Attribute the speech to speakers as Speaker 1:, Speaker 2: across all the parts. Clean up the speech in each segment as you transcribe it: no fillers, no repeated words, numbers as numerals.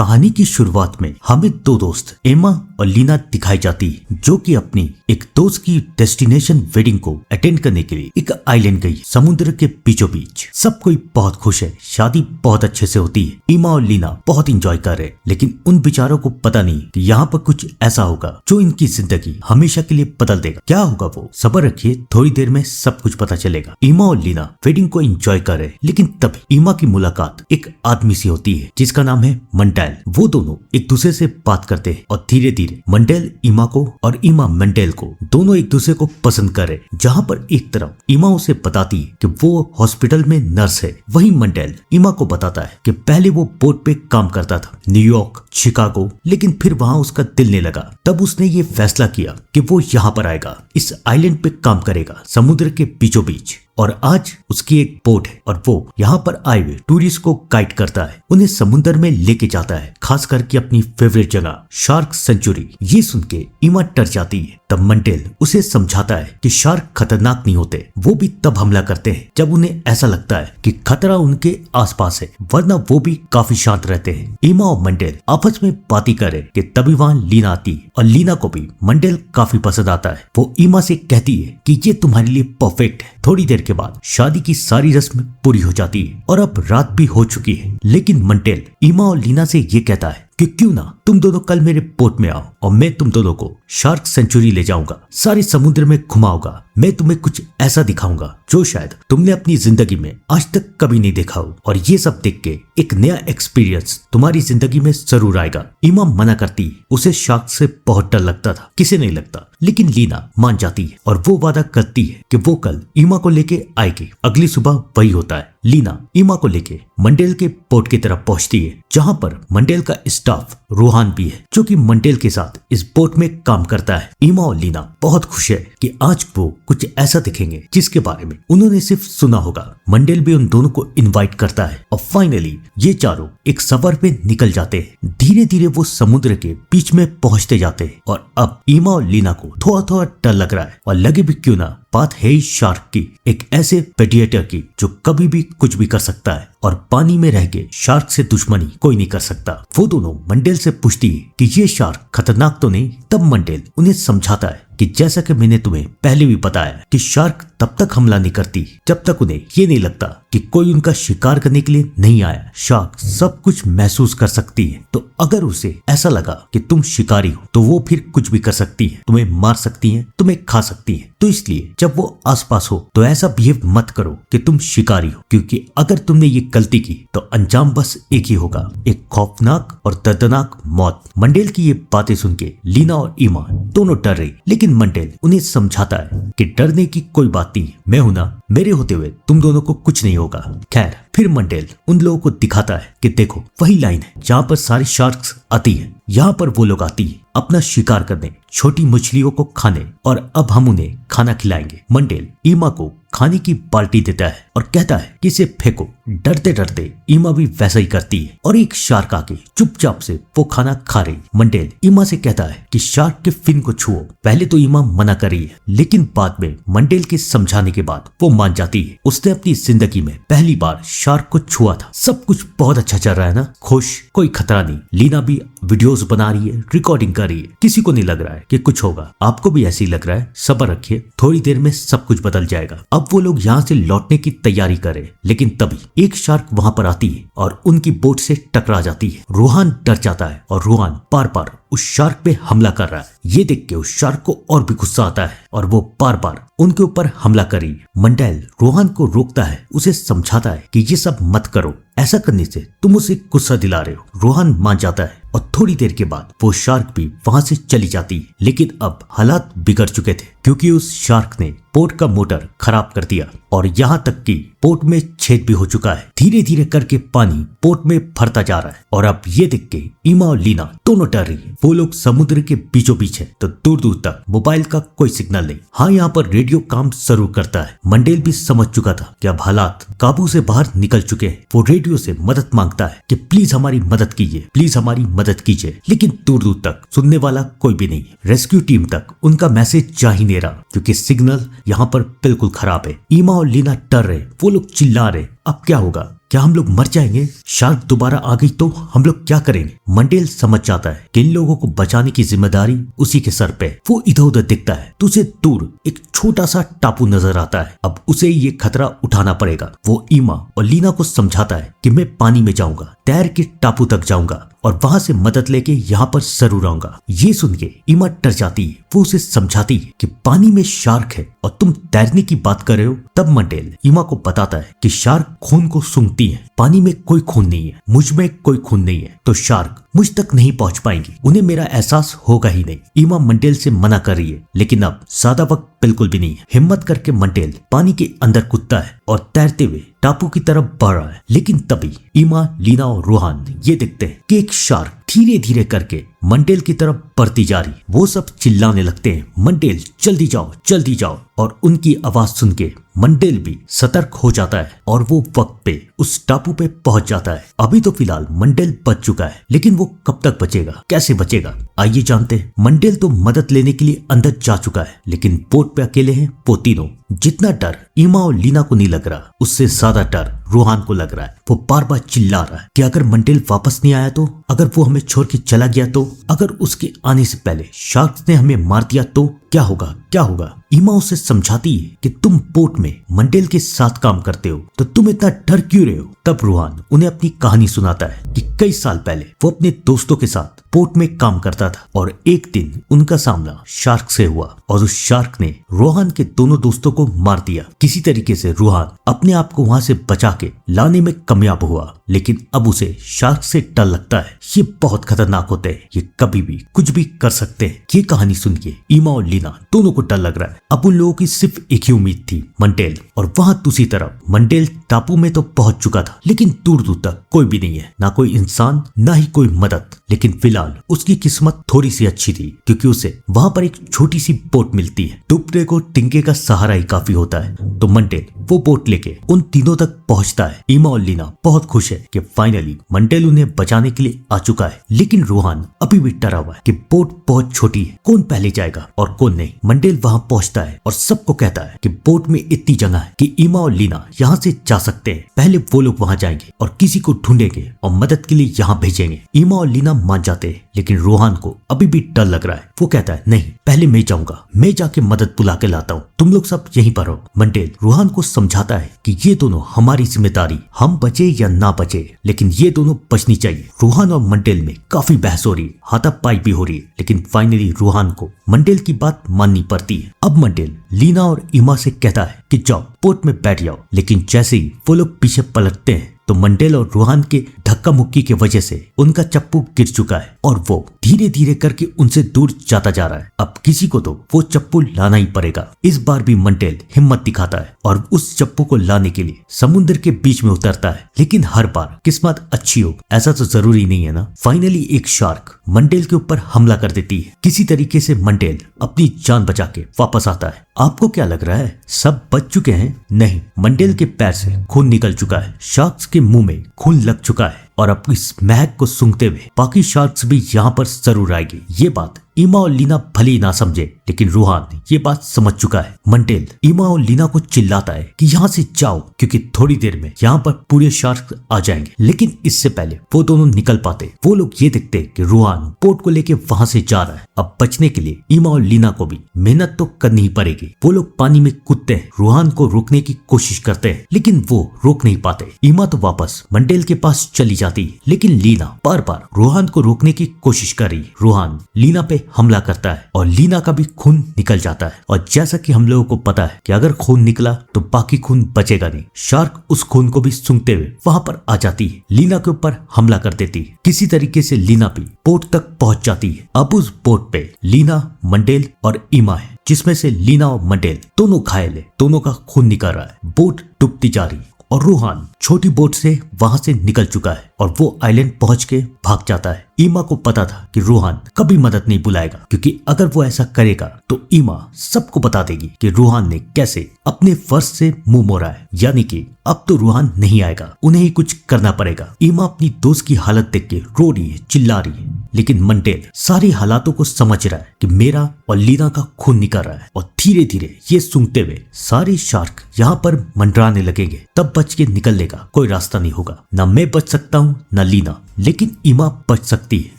Speaker 1: कहानी की शुरुआत में हमें दो दोस्त एमा और लीना दिखाई जाती है, जो कि अपनी एक दोस्त की डेस्टिनेशन वेडिंग को अटेंड करने के लिए एक आइलैंड गई समुद्र के बीचों बीच। सब कोई बहुत खुश है, शादी बहुत अच्छे से होती है। एमा और लीना बहुत इंजॉय कर रहे, लेकिन उन बेचारों को पता नहीं कि यहाँ पर कुछ ऐसा होगा जो इनकी जिंदगी हमेशा के लिए बदल देगा। क्या होगा वो सब्र रखिए, थोड़ी देर में सब कुछ पता चलेगा। एमा और लीना वेडिंग को एंजॉय कर रहे, लेकिन तभी एमा की मुलाकात एक आदमी से होती है जिसका नाम है मंडेल। वो दोनों एक दूसरे से बात करते हैं और धीरे धीरे मंडेल एमा को और एमा मंडेल को दोनों एक दूसरे को पसंद करे। जहाँ पर एक तरफ एमा उसे बताती है कि वो हॉस्पिटल में नर्स है, वहीं मंडेल एमा को बताता है कि पहले वो बोट पे काम करता था न्यूयॉर्क, शिकागो, लेकिन फिर वहाँ उसका दिल नहीं लगा। तब उसने ये फैसला किया कि वो यहाँ पर आएगा, इस आइलैंड पे काम करेगा समुद्र के बीचों बीच। और आज उसकी एक बोट है और वो यहाँ पर आए हुए टूरिस्ट को गाइड करता है, उन्हें समुद्र में लेके जाता है, खास करके अपनी फेवरेट जगह शार्क सेंचुरी। ये सुन के एमा डर जाती है। तब मंडेल उसे समझाता है कि शार्क खतरनाक नहीं होते, वो भी तब हमला करते हैं जब उन्हें ऐसा लगता है कि खतरा उनके आसपास है, वरना वो भी काफी शांत रहते हैं। एमा और मंडेल आपस में बातें करे कि तभी वहाँ लीना आती है और लीना को भी मंडेल काफी पसंद आता है। वो एमा से कहती है कि ये तुम्हारे लिए परफेक्ट है। थोड़ी देर के बाद शादी की सारी रस्म पूरी हो जाती है और अब रात भी हो चुकी है, लेकिन मंडेल एमा और लीना से ये कहता है कि क्यों ना तुम दोनों कल मेरे बोट में आओ और मैं तुम दोनों को शार्क सेंचुरी ले जाऊंगा, सारे समुद्र में घुमाऊंगा। मैं तुम्हें कुछ ऐसा दिखाऊंगा जो शायद तुमने अपनी जिंदगी में आज तक कभी नहीं देखा हो, और ये सब देख के एक नया एक्सपीरियंस तुम्हारी जिंदगी में जरूर आएगा। एमा मना करती है, उसे शार्क से बहुत डर लगता था, किसे नहीं लगता, लेकिन लीना मान जाती है और वो वादा करती है कि वो कल एमा को लेके आएगी। अगली सुबह वही होता है। लीना एमा को लेके मंडेल के बोट की तरफ पहुंचती है, जहां पर मंडेल का स्टाफ रोहान भी है, जो कि मंडेल के साथ इस बोट में काम करता है। एमा और लीना बहुत खुश है कि आज वो कुछ ऐसा दिखेंगे जिसके बारे में उन्होंने सिर्फ सुना होगा। मंडेल भी उन दोनों को इनवाइट करता है और फाइनली ये चारों एक सफर पे निकल जाते हैं। धीरे धीरे वो समुद्र के बीच में पहुंचते जाते हैं और अब एमा और लीना को थोड़ा थोड़ा डर लग रहा है, और लगे भी क्यों ना, बात है ही शार्क की, एक ऐसे प्रेडिएटर की जो कभी भी कुछ भी कर सकता है और पानी में रह के शार्क से दुश्मनी कोई नहीं कर सकता। वो दोनों मंडेल से पूछती है कि ये शार्क खतरनाक तो नहीं। तब मंडेल उन्हें समझाता है कि जैसा कि मैंने तुम्हें पहले भी बताया कि शार्क तब तक हमला नहीं करती जब तक उन्हें ये नहीं लगता कि कोई उनका शिकार करने के लिए नहीं आया। शार्क सब कुछ महसूस कर सकती है, तो अगर उसे ऐसा लगा कि तुम शिकारी हो तो वो फिर कुछ भी कर सकती है, तुम्हें मार सकती है, तुम्हें खा सकती है। तो इसलिए जब वो आसपास हो तो ऐसा बिहेव मत करो कि तुम शिकारी हो, क्योंकि अगर तुमने ये गलती की तो अंजाम बस एक ही होगा, एक खौफनाक और दर्दनाक मौत। मंडेल की ये बातें सुन के लीना और एमा दोनों डर रही, लेकिन मंडेल उन्हें समझाता है कि डरने की कोई बात नहीं, मैं हूं ना, मेरे होते हुए तुम दोनों को कुछ नहीं होगा। खैर फिर मंडेल उन लोगों को दिखाता है कि देखो वही लाइन है जहाँ पर सारी शार्क्स आती है, यहाँ पर वो लोग आती है अपना शिकार करने, छोटी मछलियों को खाने, और अब हम उन्हें खाना खिलाएंगे। मंडेल एमा को खाने की बाल्टी देता है और कहता है कि इसे फेंको। डरते डरते एमा भी वैसा ही करती है और एक शार्क आके चुपचाप से वो खाना खा रही। मंडेल एमा से कहता है कि शार्क के फिन को छुओ। पहले तो एमा मना कर रही है, लेकिन बाद में मंडेल के समझाने के बाद वो मान जाती है। उसने अपनी जिंदगी में पहली बार शार्क को छुआ था। सब कुछ बहुत अच्छा चल रहा है ना, खुश, कोई खतरा नहीं। लीना भी वीडियोस बना रही है, रिकॉर्डिंग कर रही है, किसी को नहीं लग रहा है कि कुछ होगा। आपको भी ऐसे ही लग रहा है, सब्र रखिए, थोड़ी देर में सब कुछ बदल जाएगा। अब वो लोग यहाँ से लौटने की तैयारी करे, लेकिन तभी एक शार्क वहाँ पर आती है और उनकी बोट से टकरा जाती है। रोहान डर जाता है और रोहान बार बार उस शार्क पे हमला कर रहा है। ये देख के उस शार्क को और भी गुस्सा आता है और वो बार बार उनके ऊपर हमला करी। मंडेल रोहान को रोकता है, उसे समझाता है कि ये सब मत करो, ऐसा करने से तुम उसे गुस्सा दिला रहे हो। रोहान मान जाता है और थोड़ी देर के बाद वो शार्क भी वहां से चली जाती है। लेकिन अब हालात बिगड़ चुके थे, क्योंकि उस शार्क ने बोट का मोटर खराब कर दिया और यहाँ तक कि बोट में छेद भी हो चुका है। धीरे धीरे करके पानी बोट में भरता जा रहा है और अब ये देख के एमा और लीना दोनों डर रही है। वो लोग समुद्र के बीचों बीच है, तो दूर दूर तक मोबाइल का कोई सिग्नल नहीं। हाँ, यहाँ पर रेडियो काम जरूर करता है। मंडेल भी समझ चुका था कि अब हालात काबू से बाहर निकल चुके हैं। वो रेडियो से मदद मांगता है कि प्लीज हमारी मदद कीजिए, प्लीज हमारी मदद कीजिए, लेकिन दूर दूर तक सुनने वाला कोई भी नहीं। रेस्क्यू टीम तक उनका मैसेज जा ही नहीं रहा, क्योंकि सिग्नल यहाँ पर बिल्कुल खराब है। एमा और लीना डर रहे, वो लोग चिल्ला रहे, अब क्या होगा, क्या हम लोग मर जाएंगे? शार्क दोबारा आ गई तो हम लोग क्या करेंगे? मंडेल समझ जाता है कि इन लोगों को बचाने की जिम्मेदारी उसी के सर पे। वो इधर उधर दिखता है तो उसे दूर एक छोटा सा टापू नजर आता है। अब उसे ये खतरा उठाना पड़ेगा। वो ईमा और लीना को समझाता है कि मैं पानी में जाऊंगा, तैर के टापू तक जाऊंगा और वहां से मदद लेके यहाँ पर जरूर आऊंगा। ये सुन के ईमा डर जाती है। वो उसे समझाती है कि पानी में शार्क है और तुम तैरने की बात कर रहे हो। तब मंडेल ईमा को बताता है कि शार्क खून को सूंघती है, पानी में कोई खून नहीं है, मुझ में कोई खून नहीं है, तो शार्क मुझ तक नहीं पहुंच पाएंगी, उन्हें मेरा एहसास होगा ही नहीं। ईमा मंडेल से मना कर रही है, लेकिन अब ज्यादा वक्त बिल्कुल भी नहीं है। हिम्मत करके मंडेल पानी के अंदर कूदता है और तैरते हुए टापू की तरफ बढ़ रहा है। लेकिन तभी ईमा, लीना और रोहान ये देखते हैं कि एक शार्क धीरे धीरे करके मंडेल की तरफ बढ़ती जा रही। वो सब चिल्लाने लगते हैं, मंडेल जल्दी जाओ, जल्दी जाओ। और उनकी आवाज सुन के मंडेल भी सतर्क हो जाता है और वो वक्त पे उस टापू पे पहुंच जाता है। अभी तो फिलहाल मंडेल बच चुका है, लेकिन वो कब तक बचेगा, कैसे बचेगा, आइए जानते हैं। मंडेल तो मदद लेने के लिए अंदर जा चुका है, लेकिन बोट पे अकेले हैं वो तीनों। जितना डर ईमा और लीना को नहीं लग रहा, उससे ज्यादा डर रोहान को लग रहा है। वो बार बार चिल्ला रहा है कि अगर मंडेल वापस नहीं आया तो, अगर वो हमें छोड़ के चला गया तो, अगर उसके आने से पहले शार्क ने हमें मार दिया तो क्या होगा, क्या होगा। ईमा उसे समझाती है कि तुम बोट में मंडेल के साथ काम करते हो तो तुम इतना डर क्यों रहे हो। तब रोहान उन्हें अपनी कहानी सुनाता है कि कई साल पहले वो अपने दोस्तों के साथ बोट में काम करता था और एक दिन उनका सामना शार्क से हुआ और उस शार्क ने रोहान के दोनों दोस्तों को मार दिया। किसी तरीके से रोहान अपने आप को वहां से बचा के लाने में कामयाब हुआ, लेकिन अब उसे शार्क से डर लगता है। ये बहुत खतरनाक होते हैं, ये कभी भी कुछ भी कर सकते हैं। ये कहानी सुन के ईमा और लीना दोनों को डर लग रहा है। अब उन लोगों की सिर्फ एक ही उम्मीद थी, मंडेल। और वहां दूसरी तरफ मंडेल टापू में तो पहुंच चुका था, लेकिन दूर दूर तक कोई भी नहीं है, ना कोई इंसान, ना ही कोई मदद। लेकिन फिलहाल उसकी किस्मत थोड़ी सी अच्छी थी, क्योंकि उसे वहां पर एक छोटी सी बोट मिलती है। डूबने को टिंके का सहारा ही काफी होता है। तो मंडेल वो बोट लेके उन तीनों तक पहुंचता है। ईमा और लीना बहुत खुश है कि फाइनली मंडेल उन्हें बचाने के लिए आ चुका है, लेकिन रोहान अभी भी डरा हुआ है कि बोट बहुत छोटी है, कौन पहले जाएगा और कौन नहीं। मंडेल वहां पहुंचता है और सबको कहता है कि बोट में इतनी जगह है कि ईमा और लीना यहाँ से जा सकते हैं। पहले वो लोग वहां जाएंगे और किसी को ढूंढेंगे और मदद के लिए यहाँ भेजेंगे। ईमा और लीना मान जाते हैं, लेकिन रोहान को अभी भी डर लग रहा है। वो कहता है नहीं, पहले मैं जाऊंगा, मैं जाके मदद बुला के लाता हूँ, तुम लोग सब यहीं पर हो। मंडेल रोहान को समझाता है कि ये दोनों हमारी जिम्मेदारी, हम बचे या ना बचे, लेकिन ये दोनों बचनी चाहिए। रोहान और मंडेल में काफी बहस हो रही है, हाथापाई भी हो रही है, लेकिन फाइनली रोहान को मंडेल की बात माननी पड़ती है। अब मंडेल लीना और ईमा से कहता है कि जाओ बोट में बैठ जाओ, लेकिन जैसे ही वो लोग पीछे पलटते हैं तो मंडेल और रोहान के धक्का मुक्की की वजह से उनका चप्पू गिर चुका है और वो धीरे धीरे करके उनसे दूर जाता जा रहा है। अब किसी को तो वो चप्पू लाना ही पड़ेगा। इस बार भी मंडेल हिम्मत दिखाता है और उस चप्पू को लाने के लिए समुद्र के बीच में उतरता है, लेकिन हर बार किस्मत अच्छी हो ऐसा तो जरूरी नहीं है ना। फाइनली एक शार्क मंडेल के ऊपर हमला कर देती है। किसी तरीके से मंडेल अपनी जान बचा के वापस आता है। आपको क्या लग रहा है, सब बच चुके हैं? नहीं, मंडेल के पैर से खून निकल चुका है, शार्क्स के मुंह में खून लग चुका है और अब इस महक को सूंघते हुए बाकी शार्क्स भी यहाँ पर जरूर आएगी। ये बात ईमा और लीना भले ही ना समझे, लेकिन रोहान ये बात समझ चुका है। मंडेल ईमा और लीना को चिल्लाता है कि यहाँ से जाओ, क्योंकि थोड़ी देर में यहाँ पर पूरे शार्क आ जाएंगे। लेकिन इससे पहले वो दोनों निकल पाते, वो लोग ये देखते कि रोहान बोट को लेके वहां से जा रहा है। अब बचने के लिए ईमा और लीना को भी मेहनत तो करनी ही पड़ेगी। वो लोग पानी में कूदते हैं, रोहान को रोकने की कोशिश करते हैं, लेकिन वो रोक नहीं पाते। ईमा तो वापस मंडेल के पास चली जाती है, लेकिन लीना बार बार रोहान को रोकने की कोशिश कर रही है। रोहान लीना पे हमला करता है और लीना का भी खून निकल जाता है। और जैसा कि हम लोगों को पता है कि अगर खून निकला तो बाकी खून बचेगा नहीं। शार्क उस खून को भी सूंघते हुए वहां पर आ जाती है, लीना के ऊपर हमला कर देती है। किसी तरीके से लीना भी बोट तक पहुंच जाती है। अब उस बोट पे लीना, मंडेल और ईमा है, जिसमें से लीना और मंडेल दोनों घायल है, दोनों का खून निकल रहा है। बोट डूबती जा रही और रोहान छोटी बोट से वहां से निकल चुका है और वो आइलैंड पहुंच के भाग जाता है। ईमा को पता था कि रोहान कभी मदद नहीं बुलाएगा, क्योंकि अगर वो ऐसा करेगा तो ईमा सबको बता देगी कि रोहान ने कैसे अपने फर्ज से मुंह मोड़ा है, यानी कि अब तो रोहान नहीं आएगा, उन्हें ही कुछ करना पड़ेगा। ईमा अपनी दोस्त की हालत देख के रो रही है, चिल्ला रही है। लेकिन मंडेल सारे हालातों को समझ रहा है कि मेरा और लीना का खून निकल रहा है और धीरे धीरे ये सूंघते हुए सारे शार्क यहाँ पर मंडराने लगेंगे। तब बच के निकलने का कोई रास्ता नहीं होगा। न मैं बच सकता हूँ न लीना, लेकिन ईमा बच सकती है।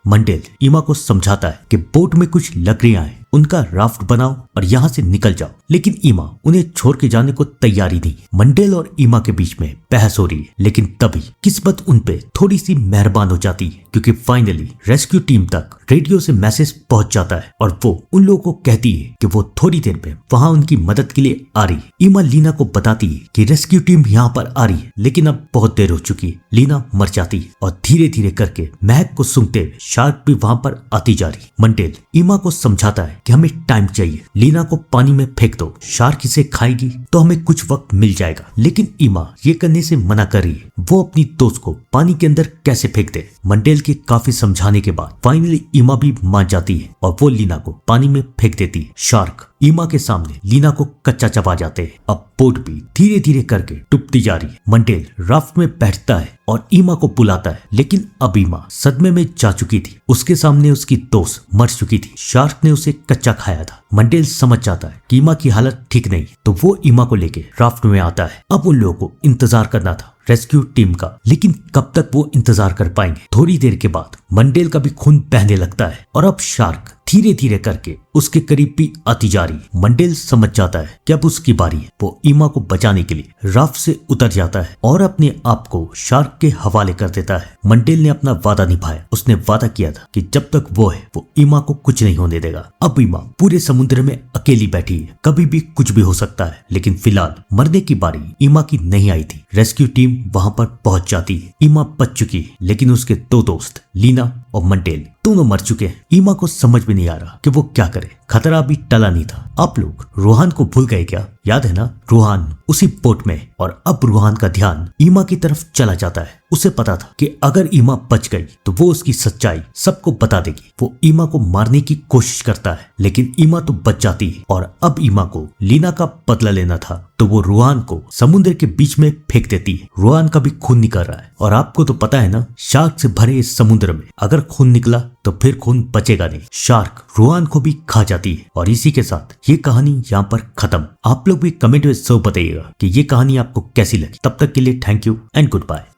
Speaker 1: मंडेल ईमा को समझाता है कि बोट में कुछ लकड़ियां हैं, उनका राफ्ट बनाओ और यहाँ से निकल जाओ, लेकिन ईमा उन्हें छोड़ के जाने को तैयार ही नहीं। मंडेल और ईमा के बीच में बहस हो रही है, लेकिन तभी किस्मत उन पे थोड़ी सी मेहरबान हो जाती है, क्योंकि फाइनली रेस्क्यू टीम तक रेडियो से मैसेज पहुंच जाता है और वो उन लोगों को कहती है कि वो थोड़ी देर में वहां उनकी मदद के लिए आ रही है। ईमा लीना को बताती है कि रेस्क्यू टीम यहाँ पर आ रही है, लेकिन अब बहुत देर हो चुकी है। लीना मर जाती है और धीरे धीरे करके महक को सूंघते हुए शार्क भी वहां पर आती जा रही। मंडेल ईमा को समझाता है कि हमें टाइम चाहिए, लीना को पानी में फेंक दो, शार्क इसे खाएगी तो हमें कुछ वक्त मिल जाएगा। लेकिन ईमा ये करने से मना कर रही है। वो अपनी दोस्त को पानी के अंदर कैसे फेंक दे। मंडेल के काफी समझाने के बाद फाइनली ईमा भी मान जाती है और वो लीना को पानी में फेंक देती है। शार्क ईमा के सामने लीना को कच्चा चबा जाते हैं। अब बोट भी धीरे धीरे करके डूबती जा रही है। मंडेल राफ्ट में बैठता है और ईमा को बुलाता है, लेकिन अब ईमा सदमे में जा चुकी थी। उसके सामने उसकी दोस्त मर चुकी थी। शार्क ने उसे कच्चा खाया था। मंडेल समझ जाता है कि ईमा की हालत ठीक नहीं, तो वो ईमा को लेके राफ्ट में आता है। अब उन लोगों को इंतजार करना था रेस्क्यू टीम का, लेकिन कब तक वो इंतजार कर पाएंगे। थोड़ी देर के बाद मंडेल का भी खून बहने लगता है और अब शार्क धीरे धीरे करके उसके करीब भी आती जा रही। मंडेल समझ जाता है कि अब उसकी बारी है। वो ईमा को बचाने के लिए राफ्ट से उतर जाता है और अपने आप को शार्क के हवाले कर देता है। मंडेल ने अपना वादा निभाया। उसने वादा किया था कि जब तक वो है वो ईमा को कुछ नहीं होने देगा। अब ईमा पूरे समुद्र में अकेली बैठी है, कभी भी कुछ भी हो सकता है, लेकिन फिलहाल मरने की बारी ईमा की नहीं आई थी। रेस्क्यू टीम वहां पर पहुंच जाती है। ईमा बच चुकी है, लेकिन उसके दो दोस्त लीना और मंडेल दोनों मर चुके हैं। ईमा को समझ में नहीं आ रहा कि वो क्या करे। खतरा अभी टला नहीं था। आप लोग रूहान को भूल गए क्या? याद है ना, रूहान उसी बोट में। और अब रूहान का ध्यान ईमा की तरफ चला जाता है। उसे पता था कि अगर ईमा बच गई तो वो उसकी सच्चाई सबको बता देगी। वो ईमा को मारने की कोशिश करता है, लेकिन ईमा तो बच जाती है। और अब ईमा को लीना का बदला लेना था, तो वो रूहान को समुद्र के बीच में फेंक देती है। रूहान का भी खून निकल रहा है और आपको तो पता है ना, शार्क से भरे इस समुद्र में अगर खून निकला तो फिर खून बचेगा नहीं। शार्क रूहान को भी खा जाती है और इसी के साथ ये कहानी यहाँ पर खत्म। आप लोग भी कमेंट में सब बताइएगा कि ये कहानी आपको कैसी लगी। तब तक के लिए thank you and good bye.